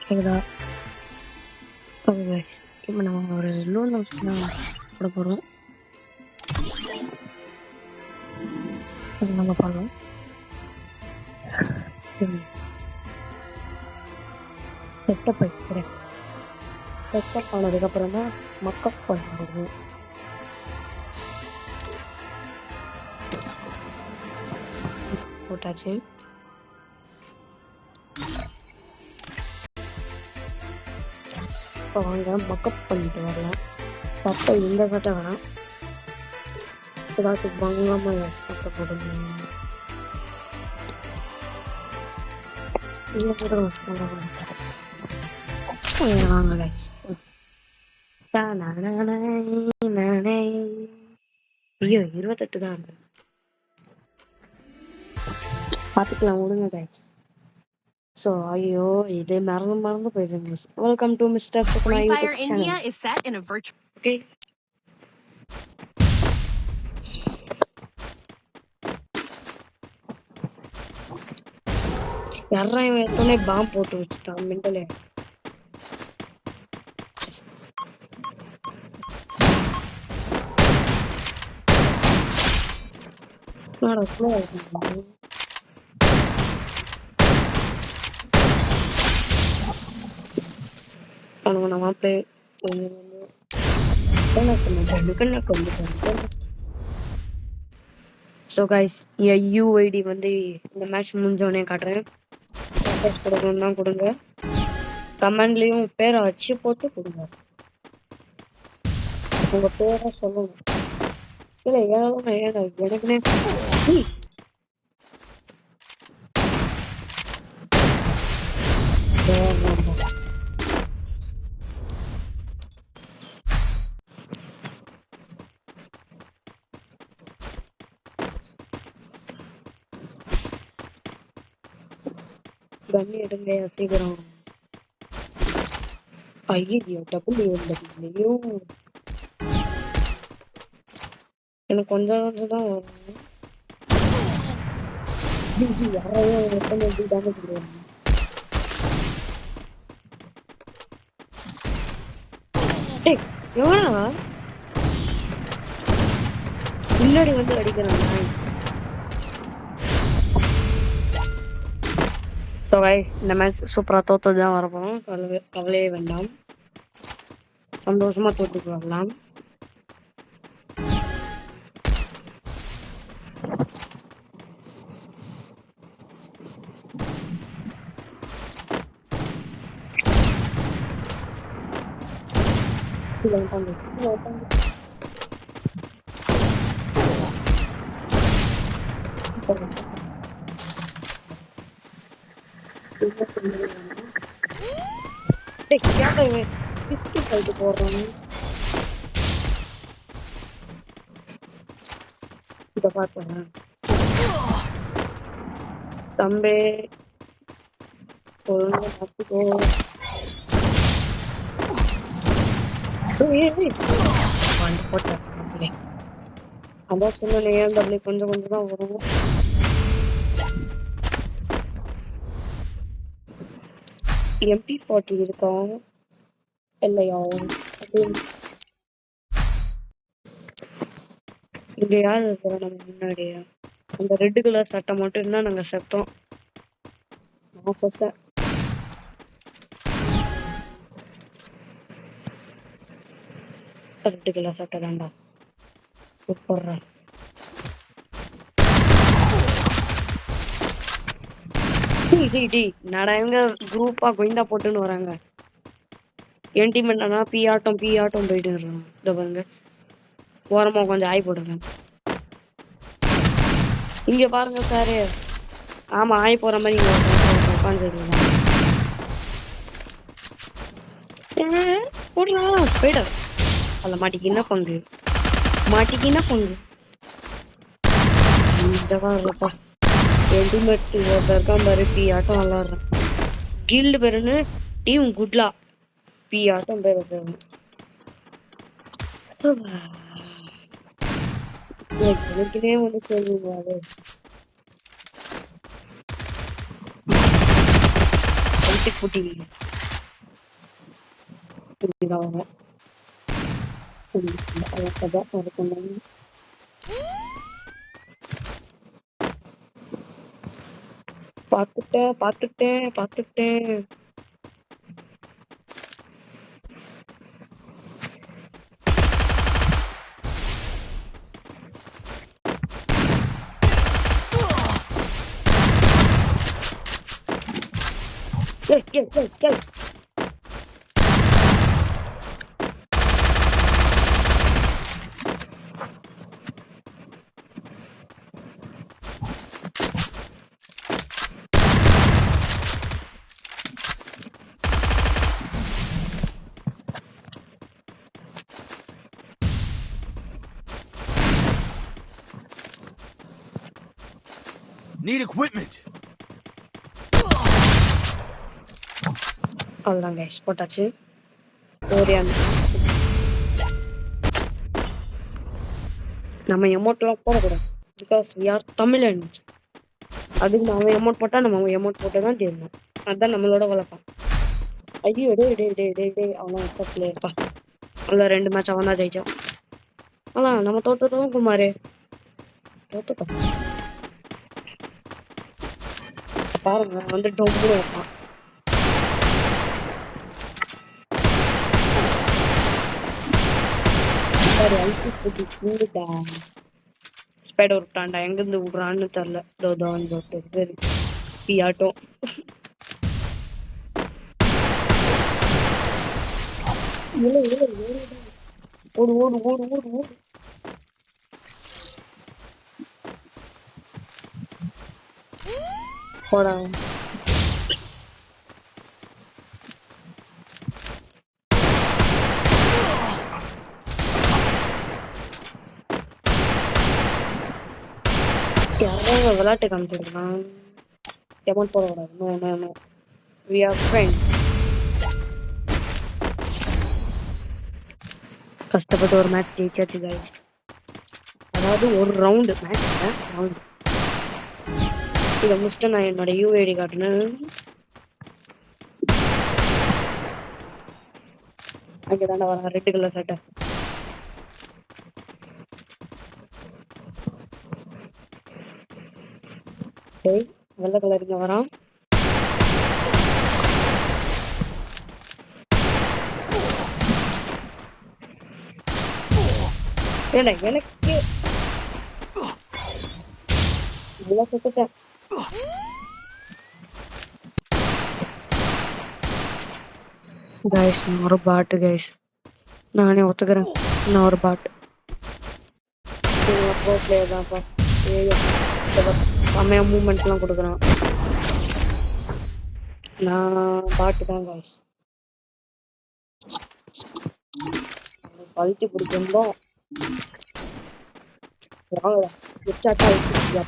கேக்குதா? ஓகே, இப்போ நம்ம ஒரு லோன் போட போகிறோம். நம்ம பண்ணலாம். செட்டப் வைக்கிறேன். செட்டப் ஆனதுக்கப்புறம் தான் மக்கப் பண்ணுறது. போட்டாச்சு. இப்போ வாங்க மக்கப் பண்ணிட்டு வரலாம். சட்டை இந்த சட்டை வேணாம், ஏதாச்சும் பங்காம சட்டை போடணும். இந்த போடணும். வாங்க கைஸ். ஐயோ 28 தான் இருக்கு. பார்த்துக்கலாம் விடுங்க கைஸ். ஸோ ஐயோ இது மறந்து போயிடுங்க. Welcome to mister Free Fire India is set in a virtual. Okay, யாரும் எடுத்தோடனே பாம்பு போட்டு வச்சுட்டான் மெண்டலே. நம்ம பிளே ஸோ கைஸ் யூஐடி வந்து இந்த மேட்ச் முடிஞ்சோடனே காட்டுறேன். கொடுக்கணும் தான் கொடுங்க. கமெண்ட்லேயும் பேரை வச்சு போட்டு கொடுங்க. உங்கள் பேரை சொல்லணும். இல்லை எனக்குனே கண்ணி எடுங்க சீக்கிரம். ஐயோ டபுள்யூ எனக்கு கொஞ்சம் தான் வரும். யாரையும் எப்படி டேமேஜ் பண்ணுவாங்க. எவனா பின்னாடி வந்து அடிக்கிறான். ஸோ இந்த மேட்ச் சூப்பராக தோற்று தான் வரப்போம். கவலையே வேண்டாம், சந்தோஷமாக தோற்றுக்கு வரலாம். போடுறோம் இத பார்த்தேன் தம்பி. அதான் சொன்னேன் ஏன் கொஞ்சம் கொஞ்சம் தான் வரும். MP40 இருக்கோம் இல்லையா? இங்க யாரு இருக்கிற நம்ம முன்னாடியா? அந்த ரெட் கலர் சட்டை மட்டும் இருந்தா நாங்க செத்தோம். நான் செத்தேன். ரெட் கலர் சட்டை தான்டா சூப்பர்ரா. நடா எங்க குரூப்பா கோயிந்தா போட்டுன்னு வராங்க. என் டீம் என்னன்னா பி ஆட்டம் போயிட்டு இருக்காங்க. இதை பாருங்க, ஓரமா கொஞ்சம் ஆய் போடுங்க. இங்க பாருங்க சாரு, ஆமா ஆய் போற மாதிரி உட்காந்துருக்காங்க. போடலாம் போயிட அல்ல மாட்டிக்கின்னா பங்கு இருப்பா. என் டீம்மேட் ஒருத்தர் இருக்கான் பாரு, பி ஆட்டம் விளாடுறேன். கில்டு பேருன்னு டீம் குட்லா பி ஆட்டம் பேர் வச்சிருக்கேன். எனக்குனே வந்து சொல்லுவாரு பல்ட்டி குட்டி இதாங்க பார்த்துட்டேன். Go. Need equipment. அவ்வளோதான் கைஸ் போட்டாச்சு. ஒரே நம்ம எமௌண்ட்லாம் போடக்கூடாது பிகாஸ் வி ஆர் தமிழன்ஸ். அதுக்கு நம்ம எமௌண்ட் போட்டால் நம்ம எமௌண்ட் போட்டு தான் தேடணும். அதுதான் நம்மளோட வழக்கம். ஐயோ டே அவன் பிளேயர்ப்பா. அவ்வளோ 2 மேட்ச் அவன் தான் ஜெயிச்சான். அதான் நம்ம தோத்துட்டோம் குமார். தோத்துட்டோம் பாருங்க வந்து டொம்பு வைப்பான். ஸ்பைடர் விட்டான்டா, எங்கிருந்து விடுறான்னு தெரியல. ஆட்டம் ஓடு. போடா விளையாட்டு காமிச்சிருக்கான். எமௌண்ட் போடக்கூடாது. No we are friends. கஷ்டப்பட்டு ஒரு மேட்ச் ஜெயிச்சாச்சு கைஸ். அதாவது ஒரு ரவுண்டு மேட்ச் ரவுண்டு. இதை முடிச்சுட்டு நான் என்னோட யூஐடி காட்டினேன். அங்கே தாண்டா வரேன் ரெட் கலர் சட்டை. டேய் வெள்ளை கலருங்க வரான். ஏடா எனக்கு நல்லா சுட்டுட்டேன். கைஸ் நான் ஒரு பாட்டு கைஸ், நானே ஒத்துக்கிறேன். நான் ஒரு பாட்டு ப்ரோ பிளேயர் தான்ப்பா. செம்மையாக மூமெண்ட்லாம் கொடுக்குறான். நான் பாட்டு தான் கைஸ். பழுத்தி பிடிச்சிருந்தோம்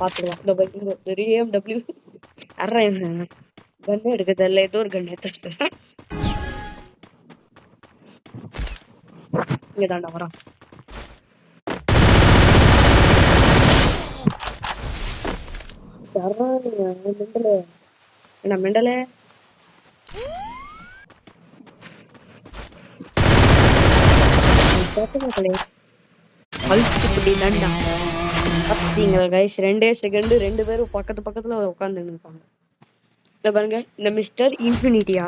பார்த்துருவான். ஏஎம்டபிள்யூ கண்ணு எடுக்கிறது இல்லை, ஏதோ ஒரு கண்ணு எடுத்து இங்கே தாண்டா வரான். மெண்டல என்ன மெண்டல கைஸ். 2 செகண்ட் 2 பேரும் பக்கத்துல உட்காந்து நிற்பாங்க. இல்லை பாருங்க இந்த மிஸ்டர் இன்ஃபினிட்டியா.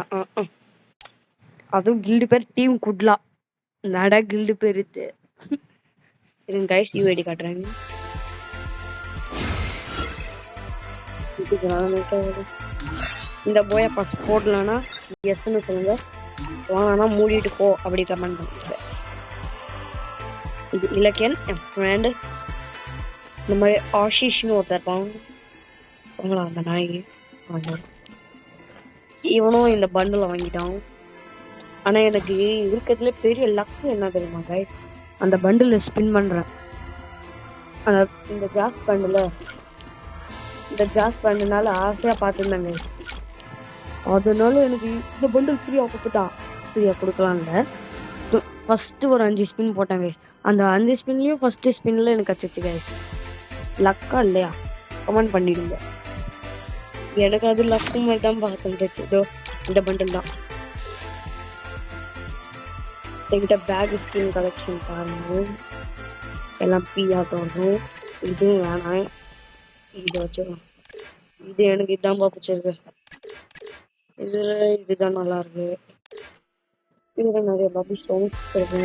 அதுவும் கில்டு பேர் டீம் குட்லா. நட கில்டு பேர் இருங்க கைஸ் யூஐடி காட்டுறாங்க. இந்த போய ஃபர்ஸ்ட் போடலன்னா எஸ்ன்னு சொல்லுங்க, வாங்கினா மூடிட்டு போ அப்படி கமெண்ட் பண்ணுங்க. இது இலக்கியன் என் ஃப்ரெண்டு. இந்த மாதிரி ஆஷிஷ்னு ஒருத்தர் இருப்பான். அவங்களா அந்த நாய் இவனும் இந்த பண்டில் வாங்கிட்டான். ஆனால் எனக்கு இருக்கிறதுல பெரிய லக்கு என்ன தெரியுமா கைஸ், அந்த பண்டில் ஸ்பின் பண்ணுறேன். அந்த இந்த ஜாஸ் பண்டில் இந்த ஜாஸ் பண்ணனால ஆசையாக பார்த்துருந்தாங்க. அதனால எனக்கு இந்த பண்டில் ஃப்ரீயாக கொடுக்கலாம்ல. ஃபஸ்ட்டு ஒரு 5 ஸ்பின் போட்டாங்க. அந்த 5 ஸ்பின்லேயும் ஃபஸ்ட்டு ஸ்பின்னில் எனக்கு கச்சிச்சு கைஸ். லக்கா இல்லையா கமெண்ட் பண்ணிடுங்க. எனக்கு அது லக்கு மாதிரி தான் பார்த்துட்டு இந்த பண்டில் தான். என்கிட்ட பேக் ஸ்கின் கலெக்ஷன் பாருங்க, எல்லாம் பீயாக வரும். இதுவும் வேணாம், இதை வச்சுக்கலாம். இது எனக்கு இதான் பிடிச்சிருக்கு. இதுதான் நல்லா இருக்கு. இதுல நிறைய பபி ஸ்டோன்ஸ் இருக்கு.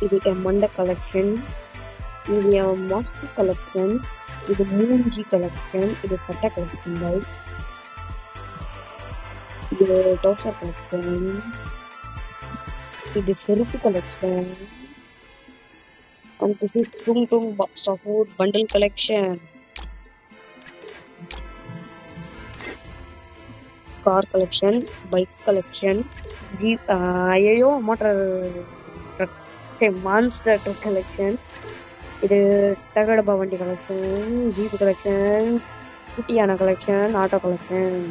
இது என் மண்டை கலெக்ஷன், இது என் மாஸ்க் கலெக்ஷன், இது மூஞ்சி கலெக்ஷன், இது சட்டை கலெக்ஷன்கள், இது டோசர் கலெக்ஷன், இது செருப்பு collection, and this is Tung Tung Support bundle collection. Car collection, bike collection, Jeep, ஐயோ motor truck, monster truck collection, இது தகடபா வண்டி கலெக்ஷன், ஜீப் கலெக்ஷன், குட்டியான கலெக்ஷன், ஆட்டோ கலெக்ஷன்,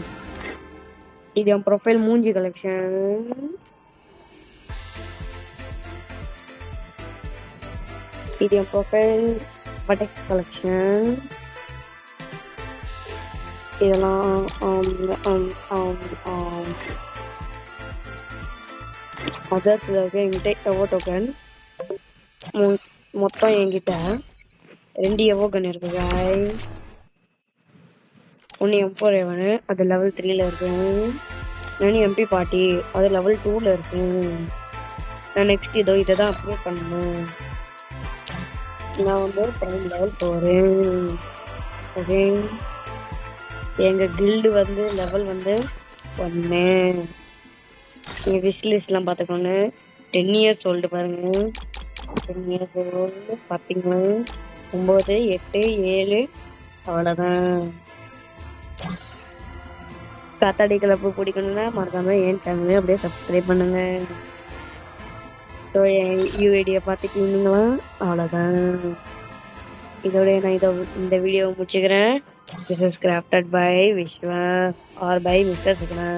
இது என் ப்ரொஃபைல் மூஞ்சி கலெக்ஷன், இது என் ப்ரொஃபைல் பட்டெக்ஸ் கலெக்ஷன், இதெல்லாம் அதர்ஸில் இருக்க என்கிட்ட எவோ டோக்கன். மொத்தம் என்கிட்ட 2 எவோ கன் இருக்கு guys. ஒன்று M4 A1, அது லெவல் 3ல இருக்கு. இன்னொன்று MP பார்ட்டி, அது லெவல் 2ல இருக்கு. நான் நெக்ஸ்ட் இதை தான் அப்லோட் பண்ணணும். நான் வந்து ப்ரைம் லெவல் போகிறேன். ஓகே, எங்கள் கில்டு வந்து லெவல் வந்து 1. எங்கள் விஷ் லிஸ்ட்லாம் பார்த்துக்கோங்க. 10 இயர்ஸ் ஓல்டு பாருங்க, 10 இயர்ஸ் ஓல்டு பார்த்தீங்கன்னா 9, 8, 7 அவ்வளோதான். காத்தாடி கிளப்பு பிடிக்கணும்னா மறக்காம என் சேனலே அப்படியே சப்ஸ்கிரைப் பண்ணுங்க. ஸோ என் யூஐடியை பார்த்துக்கிட்டீங்களா, அவ்வளோதான். இதோட நான் இந்த வீடியோவை முடிச்சுக்கிறேன். This is crafted by Vishwa or by Mr. Sukuna.